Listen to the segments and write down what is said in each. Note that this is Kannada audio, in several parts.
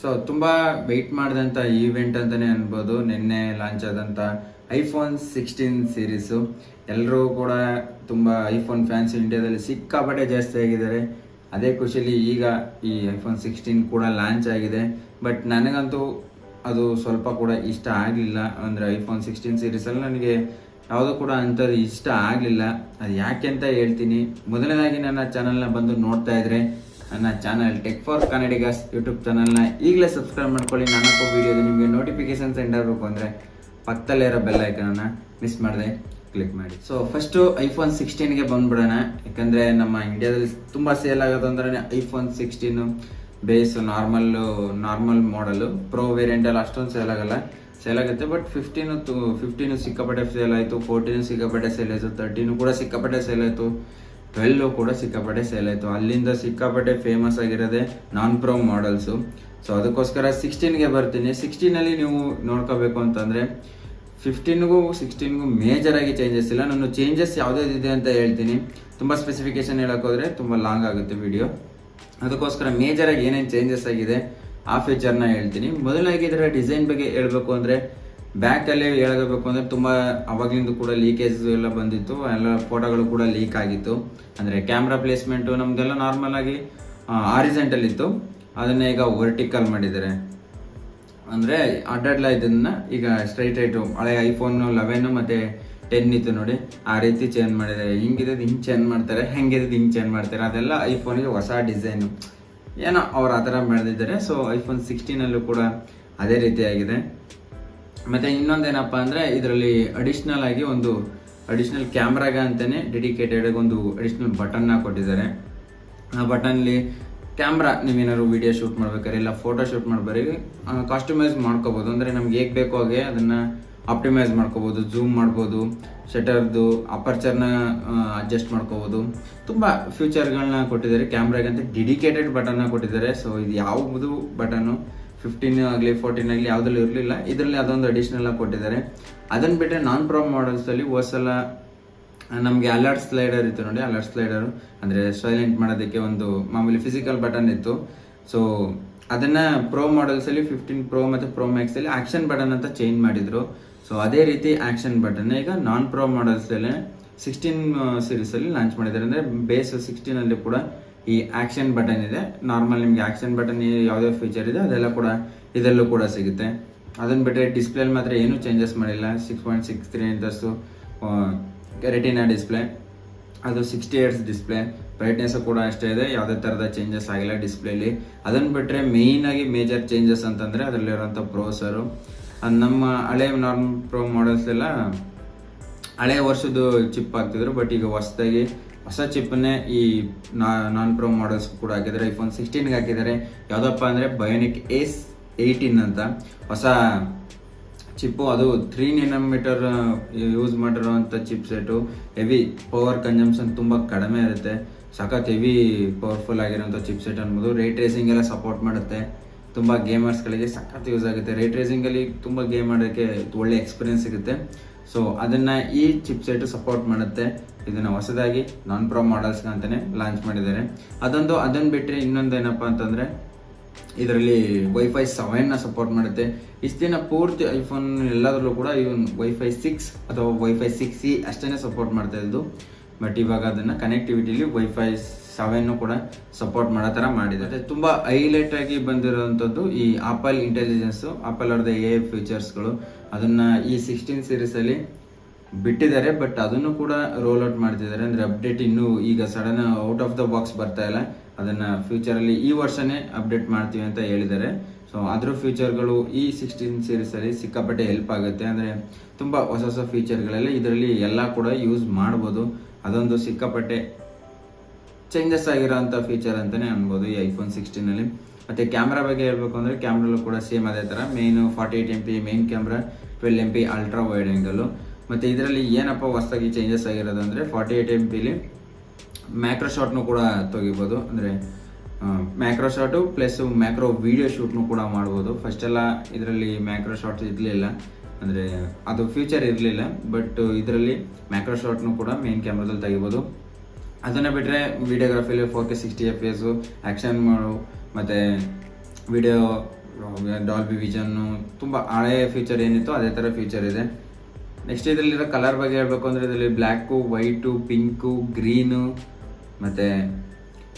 ಸೊ ತುಂಬ ವೆಯ್ಟ್ ಮಾಡಿದಂಥ ಈವೆಂಟ್ ಅಂತಲೇ ಅನ್ಬೋದು. ನಿನ್ನೆ ಲಾಂಚ್ ಆದಂಥ ಐಫೋನ್ 16 ಸೀರೀಸು. ಎಲ್ಲರೂ ಕೂಡ ತುಂಬ ಐಫೋನ್ ಫ್ಯಾನ್ಸ್ ಇಂಡಿಯಾದಲ್ಲಿ ಸಿಕ್ಕಾಪಟ್ಟೆ ಜಾಸ್ತಿ ಆಗಿದ್ದಾರೆ. ಅದೇ ಖುಷಿಲಿ ಈಗ ಈ ಐಫೋನ್ 16 ಕೂಡ ಲಾಂಚ್ ಆಗಿದೆ. ಬಟ್ ನನಗಂತೂ ಅದು ಸ್ವಲ್ಪ ಕೂಡ ಇಷ್ಟ ಆಗಲಿಲ್ಲ. ಅಂದರೆ ಐಫೋನ್ 16 ಸೀರೀಸಲ್ಲಿ ನನಗೆ ಯಾವುದೂ ಕೂಡ ಅಂಥದ್ದು ಇಷ್ಟ ಆಗಲಿಲ್ಲ. ಅದು ಯಾಕೆ ಅಂತ ಹೇಳ್ತೀನಿ. ಮೊದಲನೇದಾಗಿ ನನ್ನ ಚಾನಲ್ನ ಬಂದು ನೋಡ್ತಾ ಇದ್ರೆ ನನ್ನ channel tech for Kannadigas YouTube ಚಾನಲ್ನ ಈಗಲೇ ಸಬ್ಸ್ಕ್ರೈಬ್ ಮಾಡ್ಕೊಳ್ಳಿ. ನಾನಕ್ಕೂ ವೀಡಿಯೋದು ನಿಮಗೆ ನೋಟಿಫಿಕೇಶನ್ ಸೆಂಡ್ ಆಗಬೇಕು ಅಂದರೆ ಪಕ್ಕದಲ್ಲೇ ಇರೋ ಬೆಲ್ ಐಕನನ್ನು ಮಿಸ್ ಮಾಡದೆ ಕ್ಲಿಕ್ ಮಾಡಿ. ಸೊ ಫಸ್ಟು ಐಫೋನ್ 16ಗೆ ಬಂದ್ಬಿಡೋಣ. ಯಾಕಂದರೆ ನಮ್ಮ ಇಂಡಿಯಾದಲ್ಲಿ ತುಂಬ ಸೇಲ್ ಆಗೋದು ಅಂದರೆ ಐಫೋನ್ 16 ಬೇಸ್ ನಾರ್ಮಲ್ ಮಾಡಲು. ಪ್ರೋ ವೇರಿಯಂಟಲ್ಲಿ ಅಷ್ಟೊಂದು ಸೇಲ್ ಆಗುತ್ತೆ. ಬಟ್ 15 ಸಿಕ್ಕಾಪಟ್ಟೆ ಸೇಲ್ ಆಯಿತು, 14 ಸಿಕ್ಕಾಪಟ್ಟೆ ಸೇಲ್ ಆಯಿತು, 13 ಕೂಡ ಸಿಕ್ಕಾಪಟ್ಟೆ ಸೇಲ್ ಆಯಿತು, 12 ಕೂಡ ಸಿಕ್ಕಾಪಟ್ಟೆ ಸೇಲ್ ಆಯಿತು. ಅಲ್ಲಿಂದ ಸಿಕ್ಕಾಪಟ್ಟೆ ಫೇಮಸ್ ಆಗಿರೋದೆ ನಾನ್ ಪ್ರೋ ಮಾಡಲ್ಸು. ಸೊ ಅದಕ್ಕೋಸ್ಕರ 16ಗೆ ಬರ್ತೀನಿ. 16ನಲ್ಲಿ ನೀವು ನೋಡ್ಕೋಬೇಕು ಅಂತಂದರೆ 15ಗೂ 16ಗೂ ಮೇಜರಾಗಿ ಚೇಂಜಸ್ ಇಲ್ಲ. ನಾನು ಚೇಂಜಸ್ ಯಾವುದಿದೆ ಅಂತ ಹೇಳ್ತೀನಿ. ತುಂಬ ಸ್ಪೆಸಿಫಿಕೇಶನ್ ಹೇಳೋಕ್ಕೋದ್ರೆ ತುಂಬ ಲಾಂಗ್ ಆಗುತ್ತೆ ವಿಡಿಯೋ. ಅದಕ್ಕೋಸ್ಕರ ಮೇಜರಾಗಿ ಏನೇನು ಚೇಂಜಸ್ ಆಗಿದೆ ಆ ಫೀಚರ್ನ ಹೇಳ್ತೀನಿ. ಮೊದಲಾಗಿ ಇದರ ಡಿಸೈನ್ ಬಗ್ಗೆ ಹೇಳಬೇಕು ಅಂದರೆ ಬ್ಯಾಕಲ್ಲಿ ಹೇಳಬೇಕು ಅಂದರೆ ತುಂಬ ಅವಾಗಲಿಂದ ಕೂಡ ಲೀಕೇಜ್ ಎಲ್ಲ ಬಂದಿತ್ತು. ಎಲ್ಲ ಫೋಟೋಗಳು ಕೂಡ ಲೀಕ್ ಆಗಿತ್ತು. ಅಂದರೆ ಕ್ಯಾಮ್ರಾ ಪ್ಲೇಸ್ಮೆಂಟು ನಮಗೆಲ್ಲ ನಾರ್ಮಲ್ ಆಗಿ ಹಾರಿಜೆಂಟಲ್ ಇತ್ತು, ಅದನ್ನು ಈಗ ವರ್ಟಿಕಲ್ ಮಾಡಿದ್ದಾರೆ. ಅಂದರೆ ಅಡ್ಡಡ್ಲ ಇದನ್ನು ಈಗ ಸ್ಟ್ರೈಟು ಹಳೆ ಐಫೋನ್ 11 ಮತ್ತು 10 ಇತ್ತು ನೋಡಿ, ಆ ರೀತಿ ಚೇಂಜ್ ಮಾಡಿದ್ದಾರೆ. ಹಿಂಗಿದೆ ಹಿಂಗೆ ಚೇಂಜ್ ಮಾಡ್ತಾರೆ, ಹೆಂಗಿದೆ ಹಿಂಗೆ ಚೇಂಜ್ ಮಾಡ್ತಾರೆ. ಅದೆಲ್ಲ ಐಫೋನಿಗೆ ಹೊಸ ಡಿಸೈನು ಏನೋ ಅವ್ರು ಆ ಥರ ಬೆಳೆದಿದ್ದಾರೆ. ಸೊ ಐಫೋನ್ 16ಅಲ್ಲೂ ಕೂಡ ಅದೇ ರೀತಿಯಾಗಿದೆ. ಮತ್ತು ಇನ್ನೊಂದೇನಪ್ಪ ಅಂದರೆ ಇದರಲ್ಲಿ ಅಡಿಷ್ನಲ್ ಆಗಿ ಒಂದು ಅಡಿಷ್ನಲ್ ಕ್ಯಾಮ್ರಾಗೆ ಅಂತಲೇ ಡೆಡಿಕೇಟೆಡ್ ಒಂದು ಅಡಿಷ್ನಲ್ ಬಟನ್ನ ಕೊಟ್ಟಿದ್ದಾರೆ. ಆ ಬಟನ್ಲಿ ಕ್ಯಾಮ್ರಾ ನೀವೇನಾದ್ರು ವಿಡಿಯೋ ಶೂಟ್ ಮಾಡ್ಬೇಕಾದ್ರೆ ಇಲ್ಲ ಫೋಟೋ ಶೂಟ್ ಮಾಡ್ಬೇಕಾದ್ರೆ ಕಾಸ್ಟ್ಯೂಮೈಸ್ ಮಾಡ್ಕೋಬೋದು. ಅಂದರೆ ನಮ್ಗೆ ಹೇಗೆ ಬೇಕೋ ಹಾಗೆ ಅದನ್ನು ಆಪ್ಟಿಮೈಸ್ ಮಾಡ್ಕೋಬೋದು, ಝೂಮ್ ಮಾಡ್ಬೋದು, ಶಟರ್ದು ಅಪರ್ಚರ್ನ ಅಡ್ಜಸ್ಟ್ ಮಾಡ್ಕೋಬೋದು. ತುಂಬ ಫ್ಯೂಚರ್ಗಳನ್ನ ಕೊಟ್ಟಿದ್ದಾರೆ. ಕ್ಯಾಮ್ರಾಗೆ ಅಂತ ಡೆಡಿಕೇಟೆಡ್ ಬಟನ್ನ ಕೊಟ್ಟಿದ್ದಾರೆ. ಸೊ ಇದು ಯಾವುದು ಬಟನ್ನು 15 ಆಗಲಿ 14 ಆಗಲಿ ಯಾವುದ್ರಲ್ಲಿ ಇರಲಿಲ್ಲ, ಇದರಲ್ಲಿ ಅದೊಂದು ಅಡಿಷ್ನಲ್ ಆಗಿ ಕೊಟ್ಟಿದ್ದಾರೆ. ಅದನ್ನು ಬಿಟ್ಟರೆ ನಾನ್ ಪ್ರೋ ಮಾಡಲ್ಸಲ್ಲಿ ಹೋದ್ಸಲ ನಮಗೆ ಅಲರ್ಟ್ ಸ್ಲೈಡರ್ ಇತ್ತು ನೋಡಿ, ಅಲರ್ಟ್ ಸ್ಲೈಡರು ಅಂದರೆ ಸೈಲೆಂಟ್ ಮಾಡೋದಕ್ಕೆ ಒಂದು ಮಾಮೂಲಿ ಫಿಸಿಕಲ್ ಬಟನ್ ಇತ್ತು. ಸೊ ಅದನ್ನು ಪ್ರೋ ಮಾಡಲ್ಸಲ್ಲಿ 15 ಪ್ರೋ ಮತ್ತು ಪ್ರೋ ಮ್ಯಾಕ್ಸಲ್ಲಿ ಆ್ಯಕ್ಷನ್ ಬಟನ್ ಅಂತ ಚೇಂಜ್ ಮಾಡಿದರು. ಸೊ ಅದೇ ರೀತಿ ಆ್ಯಕ್ಷನ್ ಬಟನ್ ಈಗ ನಾನ್ ಪ್ರೋ ಮಾಡಲ್ಸಲ್ಲೇ 16 ಸೀರೀಸಲ್ಲಿ ಲಾಂಚ್ ಮಾಡಿದ್ದಾರೆ. ಅಂದರೆ ಬೇಸ್ 16ಅಲ್ಲಿ ಕೂಡ ಈ ಆ್ಯಕ್ಷನ್ ಬಟನ್ ಇದೆ. ನಾರ್ಮಲ್ ನಿಮಗೆ ಆ್ಯಕ್ಷನ್ ಬಟನ್ ಯಾವುದೇ ಫೀಚರ್ ಇದೆ ಅದೆಲ್ಲ ಕೂಡ ಇದರಲ್ಲೂ ಕೂಡ ಸಿಗುತ್ತೆ. ಅದನ್ನು ಬಿಟ್ಟರೆ ಡಿಸ್ಪ್ಲೇಲಿ ಮಾತ್ರ ಏನೂ ಚೇಂಜಸ್ ಮಾಡಿಲ್ಲ. 6.63 ಇಂಚಸ್ಸು ರೆಟಿನಾ ಡಿಸ್ಪ್ಲೇ, ಅದು 60 Hz ಡಿಸ್ಪ್ಲೇ. ಬ್ರೈಟ್ನೆಸ್ಸು ಕೂಡ ಅಷ್ಟೇ ಇದೆ, ಯಾವುದೇ ಥರದ ಚೇಂಜಸ್ ಆಗಿಲ್ಲ ಡಿಸ್ಪ್ಲೇಲಿ. ಅದನ್ನು ಬಿಟ್ಟರೆ ಮೇಯ್ನಾಗಿ ಮೇಜರ್ ಚೇಂಜಸ್ ಅಂತಂದರೆ ಅದರಲ್ಲಿರೋಂಥ ಪ್ರೋಸರು. ನಮ್ಮ ಹಳೆ ನಾರ್ಮಲ್ ಪ್ರೋ ಮಾಡಲ್ಸ್ ಎಲ್ಲ ಹಳೆ ವರ್ಷದ್ದು ಚಿಪ್ ಹಾಕ್ತಿದ್ರು. ಬಟ್ ಈಗ ಹೊಸ ಚಿಪ್ಪನ್ನೇ ಈ ನಾನ್ ಪ್ರೋ ಮಾಡಲ್ಸ್ ಕೂಡ ಹಾಕಿದ್ದಾರೆ. ಐಫೋನ್ 16ಗೆ ಹಾಕಿದ್ದಾರೆ. ಯಾವುದಪ್ಪ ಅಂದರೆ ಬಯೋನಿಕ್ ಏಸ್ 18 ಅಂತ ಹೊಸ ಚಿಪ್ಪು. ಅದು 3nm ಯೂಸ್ ಮಾಡಿರೋವಂಥ chip set. Heavy power consumption ತುಂಬ ಕಡಿಮೆ ಇರುತ್ತೆ. ಸಖತ್ ಹೆವಿ ಪವರ್ಫುಲ್ ಆಗಿರೋಂಥ ಚಿಪ್ ಸೆಟ್ ಅನ್ಬೋದು. ರೇ ಟ್ರೇಸಿಂಗ್ ಎಲ್ಲ ಸಪೋರ್ಟ್ ಮಾಡುತ್ತೆ. ತುಂಬ ಗೇಮರ್ಸ್ಗಳಿಗೆ ಸಖತ್ ಯೂಸ್ ಆಗುತ್ತೆ. ರೇ ಟ್ರೇಸಿಂಗಲ್ಲಿ ತುಂಬ ಗೇಮ್ ಮಾಡೋಕ್ಕೆ ಒಳ್ಳೆ ಎಕ್ಸ್ಪೀರಿಯನ್ಸ್ ಸಿಗುತ್ತೆ. ಸೊ ಅದನ್ನು ಈ ಚಿಪ್ ಸೆಟ್ ಸಪೋರ್ಟ್ ಮಾಡುತ್ತೆ. ಇದನ್ನು ಹೊಸದಾಗಿ ನಾನ್ ಪ್ರೋ ಮಾಡಲ್ಸ್ಗೆ ಅಂತಲೇ ಲಾಂಚ್ ಮಾಡಿದ್ದಾರೆ. ಅದನ್ನು ಬಿಟ್ಟರೆ ಇನ್ನೊಂದೇನಪ್ಪ ಅಂತಂದರೆ ಇದರಲ್ಲಿ ವೈಫೈ 7ನ ಸಪೋರ್ಟ್ ಮಾಡುತ್ತೆ. ಇಷ್ಟು ದಿನ ಪೂರ್ತಿ ಐಫೋನ್ ಎಲ್ಲದರಲ್ಲೂ ಕೂಡ ಇವನ್ ವೈಫೈ 6 ಅಥವಾ ವೈಫೈ 6E ಅಷ್ಟೇ ಸಪೋರ್ಟ್ ಮಾಡ್ತಾ ಇದ್ದು. ಬಟ್ ಇವಾಗ ಅದನ್ನು ಕನೆಕ್ಟಿವಿಟಿಲಿ ವೈಫೈ 7 ಕೂಡ ಸಪೋರ್ಟ್ ಮಾಡೋ ಥರ ಮಾಡಿದ್ದಾರೆ. ತುಂಬ ಹೈಲೈಟ್ ಆಗಿ ಬಂದಿರೋವಂಥದ್ದು ಈ ಆಪಲ್ ಇಂಟೆಲಿಜೆನ್ಸು, ಆಪಲ್ ಅವ್ರದ್ದು AI ಫೀಚರ್ಸ್ಗಳು. ಅದನ್ನು ಈ 16 ಸೀರೀಸಲ್ಲಿ ಬಿಟ್ಟಿದ್ದಾರೆ. ಬಟ್ ಅದನ್ನು ಕೂಡ ರೋಲ್ ಔಟ್ ಮಾಡ್ತಿದ್ದಾರೆ. ಅಂದರೆ ಅಪ್ಡೇಟ್ ಇನ್ನೂ ಈಗ sudden out of the box ಬರ್ತಾ ಇಲ್ಲ. ಅದನ್ನು ಫ್ಯೂಚರಲ್ಲಿ ಈ ವರ್ಷನೇ ಅಪ್ಡೇಟ್ ಮಾಡ್ತೀವಿ ಅಂತ ಹೇಳಿದ್ದಾರೆ. ಸೊ ಅದ್ರ ಫ್ಯೂಚರ್ಗಳು ಈ 16 ಸೀರೀಸಲ್ಲಿ ಸಿಕ್ಕಾಪಟ್ಟೆ ಹೆಲ್ಪ್ ಆಗುತ್ತೆ. ಅಂದರೆ ತುಂಬ ಹೊಸ ಫೀಚರ್ಗಳೆಲ್ಲ ಇದರಲ್ಲಿ ಎಲ್ಲ ಕೂಡ ಯೂಸ್ ಮಾಡ್ಬೋದು. ಅದೊಂದು ಸಿಕ್ಕಾಪಟ್ಟೆ ಚೇಂಜಸ್ ಆಗಿರೋಂಥ ಫೀಚರ್ ಅಂತಲೇ ಅನ್ಬೋದು ಈ ಐಫೋನ್ 16ನಲ್ಲಿ. ಮತ್ತು ಕ್ಯಾಮ್ರಾ ಬಗ್ಗೆ ಹೇಳಬೇಕು ಅಂದರೆ ಕ್ಯಾಮ್ರಲ್ಲೂ ಕೂಡ ಸೇಮ್ ಅದೇ ಥರ. ಮೇಯ್ನು 48 MP main camera, 12 MP ultra wide angle. ಮತ್ತು ಇದರಲ್ಲಿ ಏನಪ್ಪ ಹೊಸದಾಗಿ ಚೇಂಜಸ್ ಆಗಿರೋದು ಅಂದರೆ 48 MPಲಿ ಮ್ಯಾಕ್ರೋ ಶಾಟ್ನು ಕೂಡ ತೆಗಿಬೋದು. ಅಂದರೆ macro shot plus macro video ಶೂಟ್ನು ಕೂಡ ಮಾಡ್ಬೋದು. ಫಸ್ಟೆಲ್ಲ ಇದರಲ್ಲಿ ಮ್ಯಾಕ್ರೋ ಶಾಟ್ ಇರಲಿಲ್ಲ, ಅಂದರೆ ಅದು ಫ್ಯೂಚರ್ ಇರಲಿಲ್ಲ. ಬಟ್ ಇದರಲ್ಲಿ ಮ್ಯಾಕ್ರೋ ಶಾಟ್ನು ಕೂಡ ಮೇನ್ ಕ್ಯಾಮ್ರಾದಲ್ಲಿ ತೆಗಿಬೋದು. ಅದನ್ನು ಬಿಟ್ಟರೆ ವೀಡಿಯೋಗ್ರಫಿಲಿ 4K 60 FPS ಆ್ಯಕ್ಷನ್ ಮಾಡು ಮತ್ತು ವಿಡಿಯೋ ಡಾಲ್ಬಿ ವಿಷನ್ನು, ತುಂಬ ಹಳೆಯ ಫ್ಯೂಚರ್ ಏನಿತ್ತು ಅದೇ ಥರ ಫ್ಯೂಚರ್ ಇದೆ. ನೆಕ್ಸ್ಟ್ ಇದರಲ್ಲಿರೋ ಕಲರ್ ಬಗ್ಗೆ ಹೇಳಬೇಕು ಅಂದರೆ ಇದರಲ್ಲಿ ಬ್ಲ್ಯಾಕು, ವೈಟು, ಪಿಂಕು, ಗ್ರೀನು ಮತ್ತು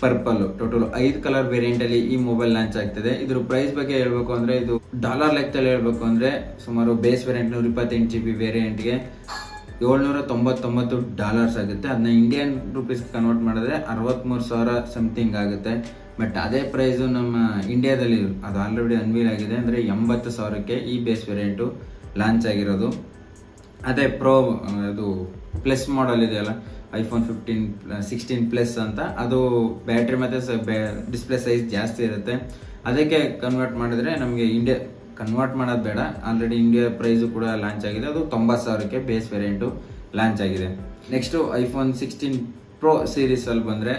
ಪರ್ಪಲ್ಲು, ಟೋಟಲ್ 5 ಕಲರ್ ವೇರಿಯಂಟಲ್ಲಿ ಈ ಮೊಬೈಲ್ ಲಾಂಚ್ ಆಗ್ತದೆ. ಇದ್ರ ಪ್ರೈಸ್ ಬಗ್ಗೆ ಹೇಳಬೇಕು ಅಂದರೆ ಇದು ಡಾಲರ್ ಲೆಕ್ಕದಲ್ಲಿ ಹೇಳಬೇಕು ಅಂದರೆ ಸುಮಾರು ಬೇಸ್ ವೇರಿಯಂಟ್ 128 GB ವೇರಿಯಂಟ್ಗೆ $799 ಆಗುತ್ತೆ. ಅದನ್ನ ಇಂಡಿಯನ್ ರುಪೀಸ್ಗೆ ಕನ್ವರ್ಟ್ ಮಾಡಿದ್ರೆ 63,000 ಸಮಥಿಂಗ್ ಆಗುತ್ತೆ. ಬಟ್ ಅದೇ ಪ್ರೈಸು ನಮ್ಮ ಇಂಡಿಯಾದಲ್ಲಿ ಅದು ಆಲ್ರೆಡಿ ಅನ್ವೀಲ್ ಆಗಿದೆ, ಅಂದರೆ 80,000ಕ್ಕೆ ಈ ಬೇಸ್ ವೇರಿಯಂಟು ಲಾಂಚ್ ಆಗಿರೋದು. ಅದೇ ಪ್ರೋ ಅದು ಪ್ಲಸ್ ಮಾಡಲ್ ಇದೆಯಲ್ಲ, iPhone 16 ಪ್ಲಸ್ ಅಂತ, ಅದು ಬ್ಯಾಟ್ರಿ ಮತ್ತು ಡಿಸ್ಪ್ಲೇ ಸೈಜ್ ಜಾಸ್ತಿ ಇರುತ್ತೆ. ಅದಕ್ಕೆ ಕನ್ವರ್ಟ್ ಮಾಡಿದ್ರೆ ನಮಗೆ ಇಂಡಿಯಾ ಕನ್ವರ್ಟ್ ಮಾಡೋದು ಬೇಡ, ಆಲ್ರೆಡಿ ಇಂಡಿಯಾ ಪ್ರೈಸು ಕೂಡ ಲಾಂಚ್ ಆಗಿದೆ. ಅದು 90,000ಕ್ಕೆ ಬೇಸ್ ವೇರಿಯಂಟು ಲಾಂಚ್ ಆಗಿದೆ. ನೆಕ್ಸ್ಟು iPhone 16 Pro ಸೀರೀಸಲ್ಲಿ ಬಂದರೆ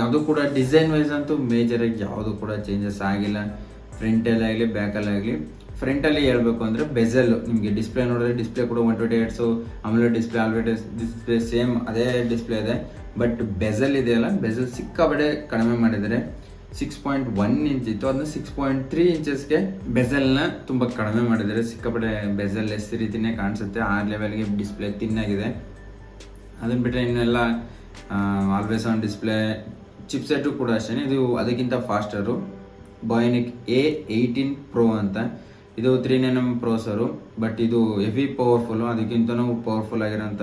ಅದು ಕೂಡ ಡಿಸೈನ್ ವೈಸ್ ಅಂತೂ ಮೇಜರಾಗಿ ಯಾವುದು ಕೂಡ ಚೇಂಜಸ್ ಆಗಿಲ್ಲ, ಫ್ರಂಟಲ್ಲಾಗಲಿ ಬ್ಯಾಕಲ್ಲಾಗಲಿ. ಫ್ರಂಟಲ್ಲಿ ಹೇಳಬೇಕು ಅಂದರೆ ಬೆಜಲ್, ನಿಮಗೆ ಡಿಸ್ಪ್ಲೇ ನೋಡಿದ್ರೆ ಡಿಸ್ಪ್ಲೇ ಕೂಡ 120 Hz AMOLED display, display same ಅದೇ ಡಿಸ್ಪ್ಲೇ ಇದೆ. ಬಟ್ ಬೆಜಲ್ ಇದೆಯಲ್ಲ, ಬೆಜಲ್ ಸಿಕ್ಕಾಪಟ್ಟೆ ಕಡಿಮೆ ಮಾಡಿದ್ದಾರೆ. 6.1 ಇಂಚ್ ಇತ್ತು, ಅದನ್ನ 6.3 ಇಂಚಸ್ಗೆ ಬೆಜಲ್ನ ತುಂಬ ಕಡಿಮೆ ಮಾಡಿದ್ದಾರೆ. ಸಿಕ್ಕಾಪಟ್ಟೆ ಬೆಜಲ್ ಎಸ್ ರೀತಿನೇ ಕಾಣಿಸುತ್ತೆ, ಆ ಲೆವೆಲ್ಗೆ ಡಿಸ್ಪ್ಲೇ ತಿನ್ನಾಗಿದೆ. ಅದನ್ನು ಬಿಟ್ಟರೆ ಇನ್ನೆಲ್ಲ ಆಲ್ವೇಸ್ ಆನ್ ಡಿಸ್ಪ್ಲೇ. ಚಿಪ್ಸೆಟ್ಟು ಕೂಡ ಅಷ್ಟೇ, ಇದು ಅದಕ್ಕಿಂತ ಫಾಸ್ಟರು. ಬಾಯೋನಿಕ್ A18 Pro ಅಂತ, ಇದು 3nm ಪ್ರೋಸರು. ಬಟ್ ಇದು ಹೆವಿ ಪವರ್ಫುಲ್ಲು, ಅದಕ್ಕಿಂತನೂ ಪವರ್ಫುಲ್ ಆಗಿರೋಂಥ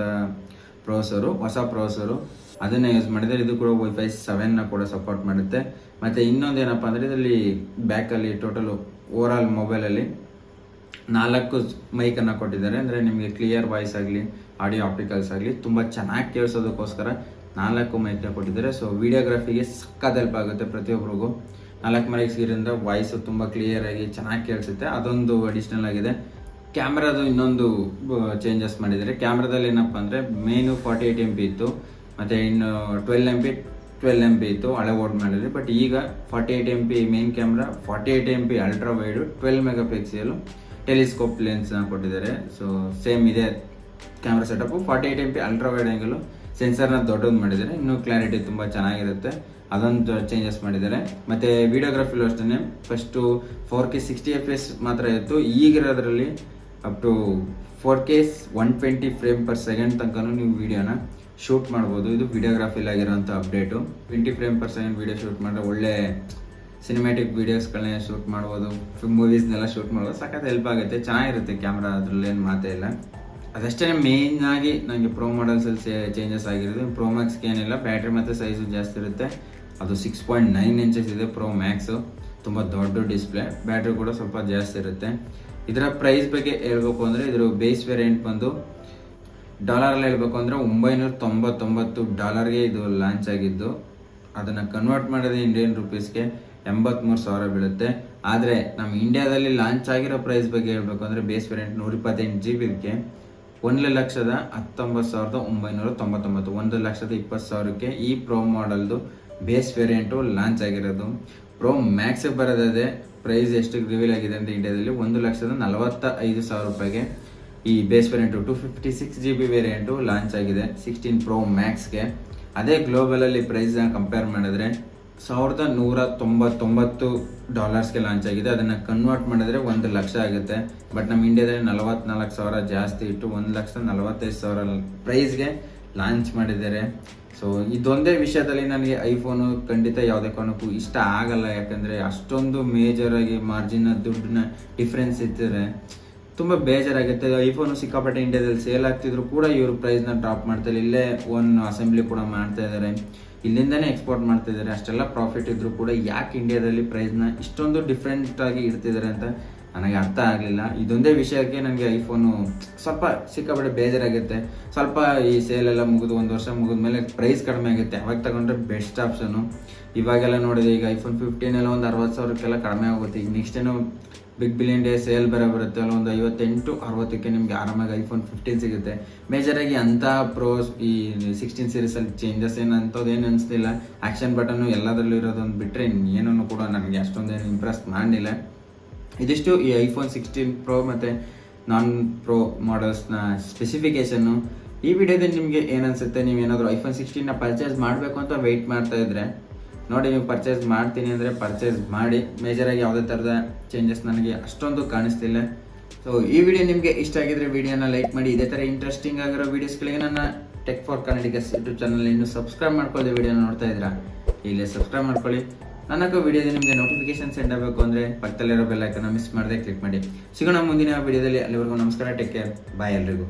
ಪ್ರೋಸರು, ಹೊಸ ಪ್ರೋಸರು, ಅದನ್ನು ಯೂಸ್ ಮಾಡಿದರೆ. ಇದು ಕೂಡ Wi-Fi 7ನ ಕೂಡ ಸಪೋರ್ಟ್ ಮಾಡುತ್ತೆ. ಮತ್ತು ಇನ್ನೊಂದು ಏನಪ್ಪ ಅಂದರೆ ಇದರಲ್ಲಿ ಬ್ಯಾಕಲ್ಲಿ ಟೋಟಲು ಓವರಾಲ್ ಮೊಬೈಲಲ್ಲಿ 4 ಮೈಕನ್ನು ಕೊಟ್ಟಿದ್ದಾರೆ. ಅಂದರೆ ನಿಮಗೆ ಕ್ಲಿಯರ್ ವಾಯ್ಸ್ ಆಗಲಿ, ಆಡಿಯೋ ಆಪ್ಟಿಕಲ್ಸ್ ಆಗಲಿ ತುಂಬ ಚೆನ್ನಾಗಿ ಕೇಳಿಸೋದಕ್ಕೋಸ್ಕರ 4 ಮೈಕ್ನ ಕೊಟ್ಟಿದ್ದಾರೆ. ಸೊ ವಿಡಿಯೋಗ್ರಫಿಗೆ ಸಕ್ಕತ್ ಹೆಲ್ಪ್ ಆಗುತ್ತೆ ಪ್ರತಿಯೊಬ್ಬರಿಗೂ. 4 ಮೈಕ್ಸ್ ಇರೋದ್ರಿಂದ ವಾಯ್ಸು ತುಂಬ ಕ್ಲಿಯರ್ ಆಗಿ ಚೆನ್ನಾಗಿ ಕೇಳಿಸುತ್ತೆ. ಅದೊಂದು ಅಡಿಷ್ನಲ್ ಆಗಿದೆ. ಕ್ಯಾಮ್ರಾದು ಇನ್ನೊಂದು ಚೇಂಜಸ್ ಮಾಡಿದ್ದಾರೆ. ಕ್ಯಾಮ್ರಾದಲ್ಲಿ ಏನಪ್ಪ ಅಂದರೆ ಮೇನು 48 MP ಇತ್ತು, ಮತ್ತು ಇನ್ನು 12 MP ಇತ್ತು ಹಳೆ ಓಡ್ ಮಾಡಿದ್ರಿ. ಬಟ್ ಈಗ 48 MP main camera, 48 MP ultra wide, 12 MP telescope ಲೆನ್ಸ್ನ ಕೊಟ್ಟಿದ್ದಾರೆ. ಸೊ ಸೇಮ್ ಇದೆ camera setup. 48 MP ultra wide angle ಸೆನ್ಸರ್ನ ದೊಡ್ಡದು ಮಾಡಿದ್ದಾರೆ, ಇನ್ನೂ ಕ್ಲಾರಿಟಿ ತುಂಬ ಚೆನ್ನಾಗಿರುತ್ತೆ. ಅದೊಂದು ಚೇಂಜಸ್ ಮಾಡಿದ್ದಾರೆ. ಮತ್ತು ವಿಡಿಯೋಗ್ರಫಿಲೂ ಅಷ್ಟೇ, ಫಸ್ಟು 4K 60 FPS ಮಾತ್ರ ಇತ್ತು, ಈಗಿರೋದ್ರಲ್ಲಿ ಅಪ್ ಟು 4K 120 ಫ್ರೇಮ್/ಸೆಕೆಂಡ್ ತನಕ ನೀವು ವಿಡಿಯೋನ ಶೂಟ್ ಮಾಡ್ಬೋದು. ಇದು ವಿಡಿಯೋಗ್ರಫಿಲಾಗಿರೋಂಥ ಅಪ್ಡೇಟು. 20 ಫ್ರೇಮ್/ಸೆಕೆಂಡ್ ವಿಡಿಯೋ ಶೂಟ್ ಮಾಡಿದ್ರೆ ಒಳ್ಳೆ ಸಿನಿಮ್ಯಾಟಿಕ್ ವೀಡಿಯೋಸ್ಗಳನ್ನ ಶೂಟ್ ಮಾಡ್ಬೋದು, ಮೂವೀಸ್ನೆಲ್ಲ ಶೂಟ್ ಮಾಡ್ಬೋದು. ಸಖತ್ ಹೆಲ್ಪ್ ಆಗುತ್ತೆ, ಚೆನ್ನಾಗಿರುತ್ತೆ ಕ್ಯಾಮ್ರಾ, ಅದರಲ್ಲಿ ಏನು ಮಾತೇ ಇಲ್ಲ. ಅದಷ್ಟೇ ಮೇಯ್ನ್ ಆಗಿ ನನಗೆ ಪ್ರೋ ಮಾಡಲ್ಸಲ್ಲಿ ಚೇಂಜಸ್ ಆಗಿರೋದು. ಪ್ರೋ ಮ್ಯಾಕ್ಸ್ಗೆ ಏನಿಲ್ಲ, ಬ್ಯಾಟ್ರಿ ಮತ್ತು ಸೈಜು ಜಾಸ್ತಿ ಇರುತ್ತೆ. ಅದು 6.9 ಇಂಚಸ್ ಇದೆ ಪ್ರೋ ಮ್ಯಾಕ್ಸು, ತುಂಬ ದೊಡ್ಡ ಡಿಸ್ಪ್ಲೇ. ಬ್ಯಾಟ್ರಿ ಕೂಡ ಸ್ವಲ್ಪ ಜಾಸ್ತಿ ಇರುತ್ತೆ. ಇದರ ಪ್ರೈಸ್ ಬಗ್ಗೆ ಹೇಳ್ಬೇಕು ಅಂದರೆ ಇದರ ಬೇಸ್ ವೇರಿಯಂಟ್ ಬಂದು ಡಾಲರಲ್ಲಿ ಹೇಳಬೇಕು ಅಂದರೆ $999 ಇದು ಲಾಂಚ್ ಆಗಿದ್ದು. ಅದನ್ನು ಕನ್ವರ್ಟ್ ಮಾಡಿದ್ರೆ ಇಂಡಿಯನ್ ರುಪೀಸ್ಗೆ 83,000 ಬೀಳುತ್ತೆ. ಆದರೆ ನಮ್ಮ ಇಂಡಿಯಾದಲ್ಲಿ ಲಾಂಚ್ ಆಗಿರೋ ಪ್ರೈಸ್ ಬಗ್ಗೆ ಹೇಳಬೇಕು ಅಂದರೆ ಬೇಸ್ ವೇರಿಯಂಟ್ 128 GB 1,19,999, 1,20,000ಕ್ಕೆ ಈ ಪ್ರೋ ಮಾಡಲ್ದು ಬೇಸ್ ವೇರಿಯಂಟು ಲಾಂಚ್ ಆಗಿರೋದು. ಪ್ರೋ ಮ್ಯಾಕ್ಸ್ ಬರೋದೇ ಪ್ರೈಸ್ ಎಷ್ಟು ರಿವೀಲ್ ಆಗಿದೆ ಅಂತ ಇಂಡಿಯಾದಲ್ಲಿ $1,45,000 ಈ base variant 256 GB variant launch ಆಗಿದೆ 16 ಪ್ರೋ ಮ್ಯಾಕ್ಸ್ಗೆ. ಅದೇ ಗ್ಲೋಬಲಲ್ಲಿ ಪ್ರೈಸ್ನ ಕಂಪೇರ್ ಮಾಡಿದ್ರೆ $1,199ಗೆ ಲಾಂಚ್ ಆಗಿದೆ. ಅದನ್ನು ಕನ್ವರ್ಟ್ ಮಾಡಿದ್ರೆ 1,00,000 ಆಗುತ್ತೆ. ಬಟ್ ನಮ್ಮ ಇಂಡಿಯಾದಲ್ಲಿ 44,000 ಜಾಸ್ತಿ ಇಟ್ಟು 1,45,000 ಪ್ರೈಸ್ಗೆ ಲಾಂಚ್ ಮಾಡಿದ್ದಾರೆ. ಸೊ ಇದೊಂದೇ ವಿಷಯದಲ್ಲಿ ನನಗೆ ಐಫೋನು ಖಂಡಿತ ಯಾವುದೇ ಕಾರಣಕ್ಕೂ ಇಷ್ಟ ಆಗಲ್ಲ. ಯಾಕಂದರೆ ಅಷ್ಟೊಂದು ಮೇಜರಾಗಿ ಮಾರ್ಜಿನ್ ದುಡ್ಡನ್ನ ಡಿಫ್ರೆನ್ಸ್ ಇದ್ದರೆ ತುಂಬ ಬೇಜಾರಾಗುತ್ತೆ. ಐಫೋನು ಸಿಕ್ಕಾಪಟ್ಟೆ ಇಂಡಿಯಾದಲ್ಲಿ ಸೇಲ್ ಆಗ್ತಿದ್ರು ಕೂಡ ಇವರು ಪ್ರೈಸ್ನ ಡ್ರಾಪ್ ಮಾಡ್ತಾರೆ. ಇಲ್ಲೇ ಓನ್ ಅಸೆಂಬ್ಲಿ ಕೂಡ ಮಾಡ್ತಾ ಇದ್ದಾರೆ, ಇಲ್ಲಿಂದನೇ ಎಕ್ಸ್ಪೋರ್ಟ್ ಮಾಡ್ತಾ ಇದ್ದಾರೆ. ಅಷ್ಟೆಲ್ಲ ಪ್ರಾಫಿಟ್ ಇದ್ದರೂ ಕೂಡ ಯಾಕೆ ಇಂಡಿಯಾದಲ್ಲಿ ಪ್ರೈಸ್ನ ಇಷ್ಟೊಂದು ಡಿಫ್ರೆಂಟಾಗಿ ಇಡ್ತಿದ್ದಾರೆ ಅಂತ ನನಗೆ ಅರ್ಥ ಆಗಲಿಲ್ಲ. ಇದೊಂದೇ ವಿಷಯಕ್ಕೆ ನನಗೆ ಐಫೋನು ಸ್ವಲ್ಪ ಸಿಕ್ಕಾಪಟ್ಟೆ ಬೇಜಾರಾಗುತ್ತೆ. ಸ್ವಲ್ಪ ಈ ಸೇಲೆಲ್ಲ ಮುಗಿದು 1 ವರ್ಷ ಮುಗಿದ ಮೇಲೆ ಪ್ರೈಸ್ ಕಡಿಮೆ ಆಗುತ್ತೆ, ಅವಾಗ ತಗೊಂಡ್ರೆ ಬೆಸ್ಟ್ ಆಪ್ಷನು. ಇವಾಗೆಲ್ಲ ನೋಡಿದೆ ಈಗ iPhone 15 ಎಲ್ಲ ಒಂದು 60,000ಕ್ಕೆಲ್ಲ ಕಡಿಮೆ ಆಗುತ್ತೆ. ಈಗ ನೆಕ್ಸ್ಟ್ ಏನೋ ಬಿಗ್ ಬಿಲಿಯನ್ ಡೇ ಸೇಲ್ ಬರುತ್ತೆ ಅಲ್ಲ, ಒಂದು 58-60ಕ್ಕೆ ನಿಮಗೆ ಆರಾಮಾಗಿ iPhone 15 ಸಿಗುತ್ತೆ. ಮೇಜರಾಗಿ ಅಂಥ ಪ್ರೋಸ್ ಈ 16 ಸೀರೀಸಲ್ಲಿ ಚೇಂಜಸ್ ಏನು ಅಂಥದ್ದೇನು ಅನಿಸ್ತಿಲ್ಲ. ಆ್ಯಕ್ಷನ್ ಬಟನ್ನು ಎಲ್ಲದರಲ್ಲೂ ಇರೋದೊಂದು ಬಿಟ್ಟರೆ ಏನೂ ಕೂಡ ನನಗೆ ಅಷ್ಟೊಂದೇನು ಇಂಪ್ರೆಸ್ ಮಾಡಲಿಲ್ಲ. ಇದಿಷ್ಟು ಈ iPhone 16 Pro ಮತ್ತು ನಾನ್ ಪ್ರೋ ಮಾಡಲ್ಸ್ನ ಸ್ಪೆಸಿಫಿಕೇಷನ್ನು. ಈ ವಿಡಿಯೋದಲ್ಲಿ ನಿಮಗೆ ಏನನ್ಸುತ್ತೆ? ನೀವೇನಾದರೂ iPhone 16ನ ಪರ್ಚೇಸ್ ಮಾಡಬೇಕು ಅಂತ ವೆಯ್ಟ್ ಮಾಡ್ತಾ ಇದ್ರೆ ನೋಡಿ ನೀವು ಪರ್ಚೇಸ್ ಮಾಡ್ತೀನಿ ಅಂದರೆ ಪರ್ಚೇಸ್ ಮಾಡಿ. ಮೇಜರಾಗಿ ಯಾವುದೇ ಥರದ ಚೇಂಜಸ್ ನನಗೆ ಅಷ್ಟೊಂದು ಕಾಣಿಸ್ತಿಲ್ಲ. ಸೊ ಈ ವಿಡಿಯೋ ನಿಮಗೆ ಇಷ್ಟ ಆಗಿದ್ರೆ ವಿಡಿಯೋನ ಲೈಕ್ ಮಾಡಿ. ಇದೇ ಥರ ಇಂಟ್ರೆಸ್ಟಿಂಗ್ ಆಗಿರೋ ವೀಡಿಯೋಸ್ಗಳಿಗೆ ನನ್ನ tech for Kannadigas YouTube channel ಇನ್ನೂ ಸಬ್ಸ್ಕ್ರೈಬ್ ಮಾಡ್ಕೊಳ್ಳಿ. ವಿಡಿಯೋನ ನೋಡ್ತಾ ಇದ್ದೀರಾ, ಇಲ್ಲೇ ಸಬ್ಸ್ಕ್ರೈಬ್ ಮಾಡ್ಕೊಳ್ಳಿ. ನನಗೂ ವಿಡಿಯೋದ ನಿಮಗೆ ನೋಟಿಫಿಕೇಶನ್ ಸೆಂಡ್ ಆಗಬೇಕು ಅಂದರೆ ಪಕ್ಕದಲ್ಲಿರೋ ಬೆಲ್ ಐಕನ್ನ ಮಿಸ್ ಮಾಡದೆ ಕ್ಲಿಕ್ ಮಾಡಿ. ಸಿಗೋಣ ಮುಂದಿನ ವಿಡಿಯೋದಲ್ಲಿ. ಅಲ್ಲಿವರೆಗೂ ನಮಸ್ಕಾರ, ಟೇಕ್ ಕೇರ್, ಬಾಯ್ ಎಲ್ರಿಗೂ.